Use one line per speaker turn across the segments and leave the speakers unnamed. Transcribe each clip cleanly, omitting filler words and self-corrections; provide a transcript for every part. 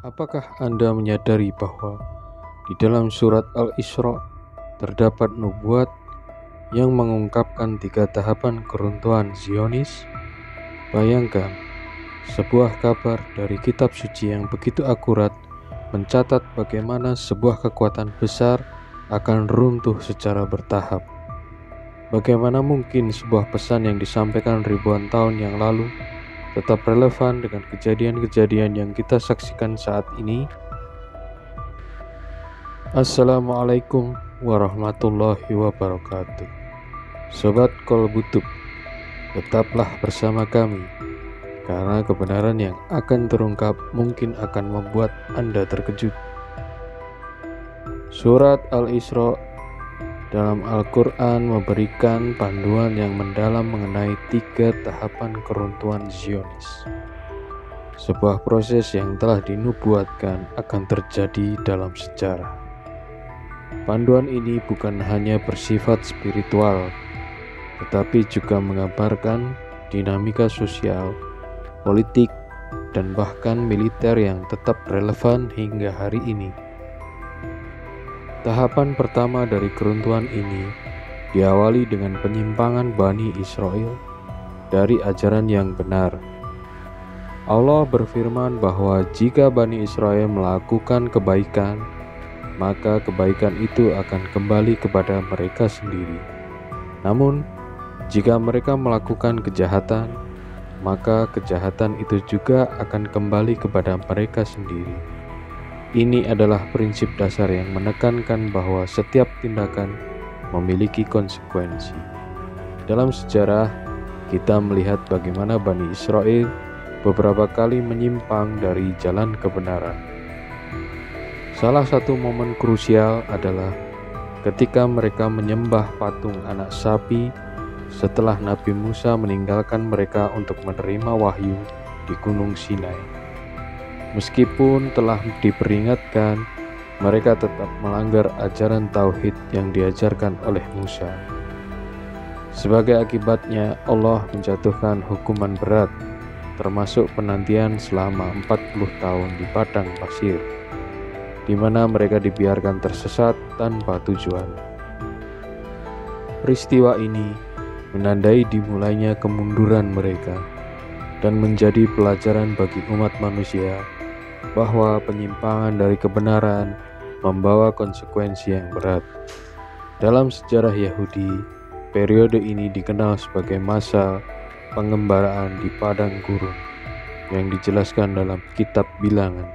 Apakah Anda menyadari bahwa di dalam surat Al-Isra terdapat nubuat yang mengungkapkan 3 tahapan keruntuhan Zionis? Bayangkan, sebuah kabar dari kitab suci yang begitu akurat mencatat bagaimana sebuah kekuatan besar akan runtuh secara bertahap. Bagaimana mungkin sebuah pesan yang disampaikan ribuan tahun yang lalu tetap relevan dengan kejadian-kejadian yang kita saksikan saat ini? Assalamualaikum warahmatullahi wabarakatuh. Sobat Kolbutub, tetaplah bersama kami, karena kebenaran yang akan terungkap mungkin akan membuat Anda terkejut. Surat Al-Isra dalam Al-Quran memberikan panduan yang mendalam mengenai 3 tahapan keruntuhan Zionis. Sebuah proses yang telah dinubuatkan akan terjadi dalam sejarah. Panduan ini bukan hanya bersifat spiritual, tetapi juga menggambarkan dinamika sosial, politik, dan bahkan militer yang tetap relevan hingga hari ini. Tahapan pertama dari keruntuhan ini diawali dengan penyimpangan Bani Israel dari ajaran yang benar. Allah berfirman bahwa jika Bani Israel melakukan kebaikan, maka kebaikan itu akan kembali kepada mereka sendiri. Namun, jika mereka melakukan kejahatan, maka kejahatan itu juga akan kembali kepada mereka sendiri. Ini adalah prinsip dasar yang menekankan bahwa setiap tindakan memiliki konsekuensi. Dalam sejarah, kita melihat bagaimana Bani Israel beberapa kali menyimpang dari jalan kebenaran. Salah satu momen krusial adalah ketika mereka menyembah patung anak sapi setelah Nabi Musa meninggalkan mereka untuk menerima wahyu di Gunung Sinai. Meskipun telah diperingatkan, mereka tetap melanggar ajaran tauhid yang diajarkan oleh Musa. Sebagai akibatnya, Allah menjatuhkan hukuman berat, termasuk penantian selama 40 tahun di padang pasir, di mana mereka dibiarkan tersesat tanpa tujuan. Peristiwa ini menandai dimulainya kemunduran mereka dan menjadi pelajaran bagi umat manusia bahwa penyimpangan dari kebenaran membawa konsekuensi yang berat. Dalam sejarah Yahudi, periode ini dikenal sebagai masa pengembaraan di padang gurun yang dijelaskan dalam kitab Bilangan.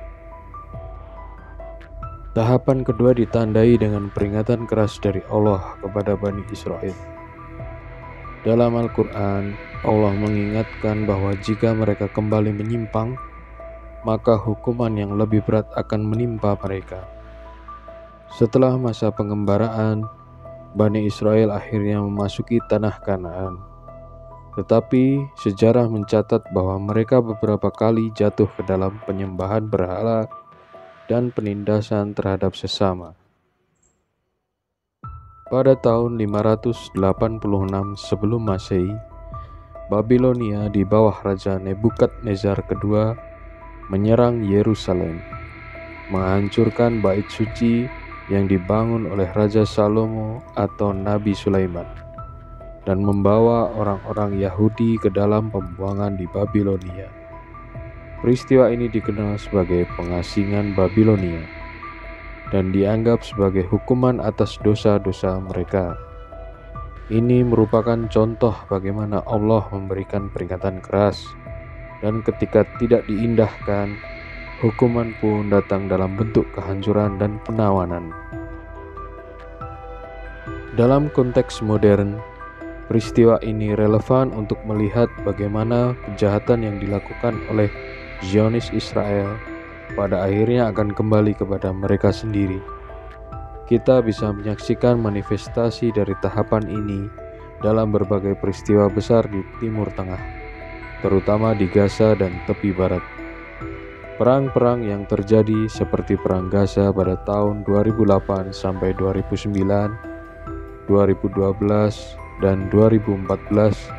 Tahapan kedua ditandai dengan peringatan keras dari Allah kepada Bani Israel. Dalam Al-Quran, Allah mengingatkan bahwa jika mereka kembali menyimpang, maka hukuman yang lebih berat akan menimpa mereka. Setelah masa pengembaraan, Bani Israel akhirnya memasuki tanah Kanaan. Tetapi sejarah mencatat bahwa mereka beberapa kali jatuh ke dalam penyembahan berhala dan penindasan terhadap sesama. Pada tahun 586 sebelum Masehi, Babilonia di bawah Raja Nebukadnezar II menyerang Yerusalem, menghancurkan bait suci yang dibangun oleh Raja Salomo atau Nabi Sulaiman, dan membawa orang-orang Yahudi ke dalam pembuangan di Babilonia. Peristiwa ini dikenal sebagai pengasingan Babilonia dan dianggap sebagai hukuman atas dosa-dosa mereka. Ini merupakan contoh bagaimana Allah memberikan peringatan keras, dan ketika tidak diindahkan, hukuman pun datang dalam bentuk kehancuran dan penawanan. Dalam konteks modern, peristiwa ini relevan untuk melihat bagaimana kejahatan yang dilakukan oleh Zionis Israel pada akhirnya akan kembali kepada mereka sendiri. Kita bisa menyaksikan manifestasi dari tahapan ini dalam berbagai peristiwa besar di Timur Tengah, terutama di Gaza dan tepi barat. Perang-perang yang terjadi seperti Perang Gaza pada tahun 2008 sampai 2009, 2012, dan 2014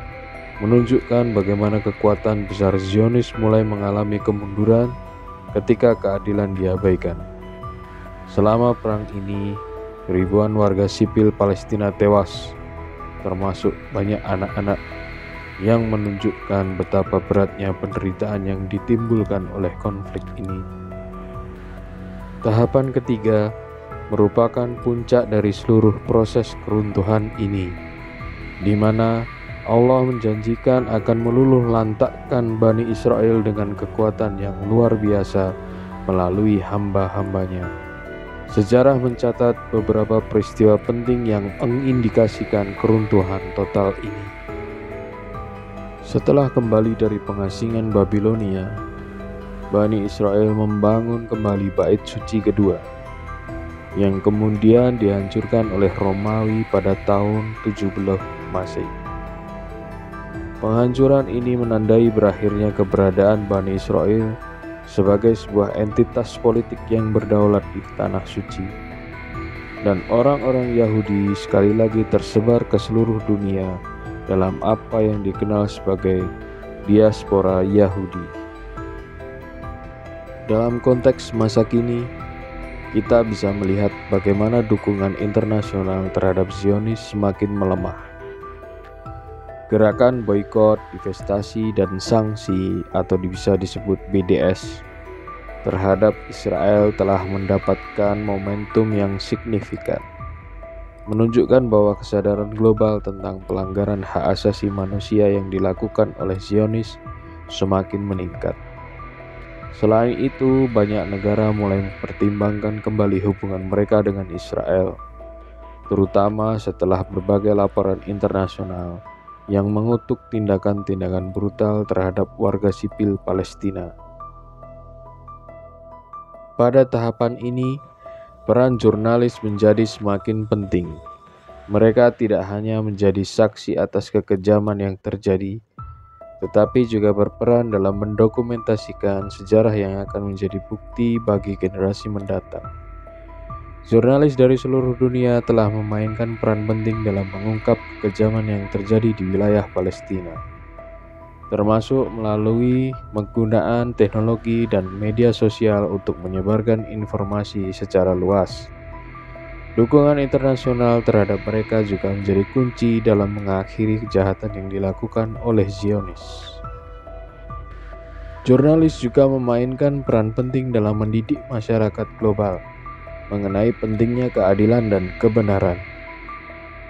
menunjukkan bagaimana kekuatan besar Zionis mulai mengalami kemunduran ketika keadilan diabaikan. Selama perang ini, ribuan warga sipil Palestina tewas, termasuk banyak anak-anak, yang menunjukkan betapa beratnya penderitaan yang ditimbulkan oleh konflik ini. Tahapan ketiga merupakan puncak dari seluruh proses keruntuhan ini, di mana Allah menjanjikan akan meluluh lantakkan Bani Israel dengan kekuatan yang luar biasa melalui hamba-hambanya. Sejarah mencatat beberapa peristiwa penting yang mengindikasikan keruntuhan total ini. Setelah kembali dari pengasingan Babilonia, Bani Israel membangun kembali bait suci kedua, yang kemudian dihancurkan oleh Romawi pada tahun 70 Masehi. Penghancuran ini menandai berakhirnya keberadaan Bani Israel sebagai sebuah entitas politik yang berdaulat di tanah suci, dan orang-orang Yahudi sekali lagi tersebar ke seluruh dunia dalam apa yang dikenal sebagai diaspora Yahudi. Dalam konteks masa kini, kita bisa melihat bagaimana dukungan internasional terhadap Zionis semakin melemah. Gerakan boikot, divestasi, dan sanksi atau bisa disebut BDS terhadap Israel telah mendapatkan momentum yang signifikan, menunjukkan bahwa kesadaran global tentang pelanggaran hak asasi manusia yang dilakukan oleh Zionis semakin meningkat. Selain itu, banyak negara mulai mempertimbangkan kembali hubungan mereka dengan Israel, terutama setelah berbagai laporan internasional yang mengutuk tindakan-tindakan brutal terhadap warga sipil Palestina. Pada tahapan ini, peran jurnalis menjadi semakin penting. Mereka tidak hanya menjadi saksi atas kekejaman yang terjadi, tetapi juga berperan dalam mendokumentasikan sejarah yang akan menjadi bukti bagi generasi mendatang. Jurnalis dari seluruh dunia telah memainkan peran penting dalam mengungkap kekejaman yang terjadi di wilayah Palestina, termasuk melalui penggunaan teknologi dan media sosial untuk menyebarkan informasi secara luas. Dukungan internasional terhadap mereka juga menjadi kunci dalam mengakhiri kejahatan yang dilakukan oleh Zionis. Jurnalis juga memainkan peran penting dalam mendidik masyarakat global mengenai pentingnya keadilan dan kebenaran.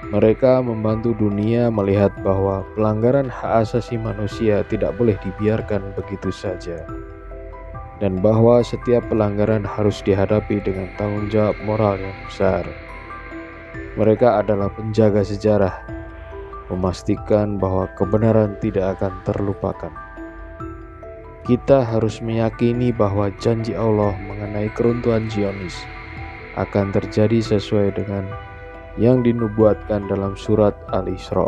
Mereka membantu dunia melihat bahwa pelanggaran hak asasi manusia tidak boleh dibiarkan begitu saja, dan bahwa setiap pelanggaran harus dihadapi dengan tanggung jawab moral yang besar. Mereka adalah penjaga sejarah, memastikan bahwa kebenaran tidak akan terlupakan. Kita harus meyakini bahwa janji Allah mengenai keruntuhan Zionis akan terjadi sesuai dengan yang dinubuatkan dalam surat Al-Isra.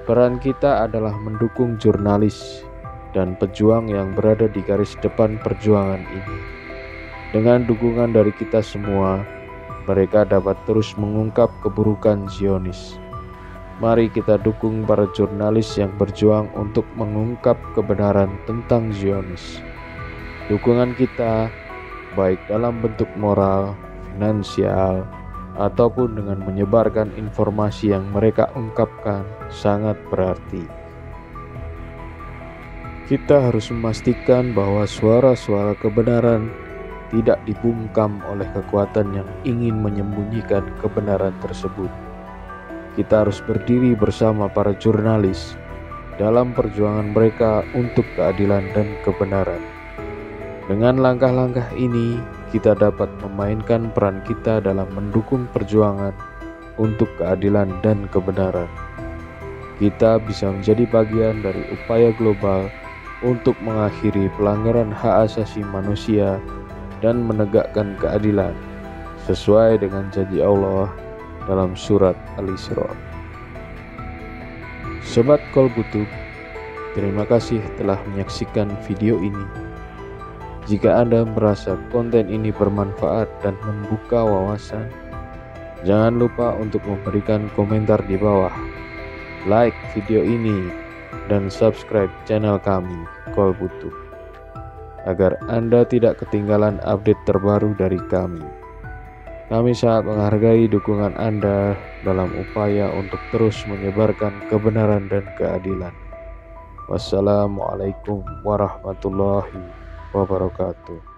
Peran kita adalah mendukung jurnalis dan pejuang yang berada di garis depan perjuangan ini. Dengan dukungan dari kita semua, mereka dapat terus mengungkap keburukan Zionis. Mari kita dukung para jurnalis yang berjuang untuk mengungkap kebenaran tentang Zionis. Dukungan kita, baik dalam bentuk moral, finansial, ataupun dengan menyebarkan informasi yang mereka ungkapkan, sangat berarti. Kita harus memastikan bahwa suara-suara kebenaran tidak dibungkam oleh kekuatan yang ingin menyembunyikan kebenaran tersebut. Kita harus berdiri bersama para jurnalis dalam perjuangan mereka untuk keadilan dan kebenaran. Dengan langkah-langkah ini, kita dapat memainkan peran kita dalam mendukung perjuangan untuk keadilan dan kebenaran. Kita bisa menjadi bagian dari upaya global untuk mengakhiri pelanggaran hak asasi manusia dan menegakkan keadilan sesuai dengan janji Allah dalam surat Al-Isra. Sobat Kolbutug, terima kasih telah menyaksikan video ini. Jika Anda merasa konten ini bermanfaat dan membuka wawasan, jangan lupa untuk memberikan komentar di bawah, like video ini, dan subscribe channel kami, Kolbutug. agar Anda tidak ketinggalan update terbaru dari kami. Kami sangat menghargai dukungan Anda dalam upaya untuk terus menyebarkan kebenaran dan keadilan. Wassalamualaikum warahmatullahi wabarakatuh.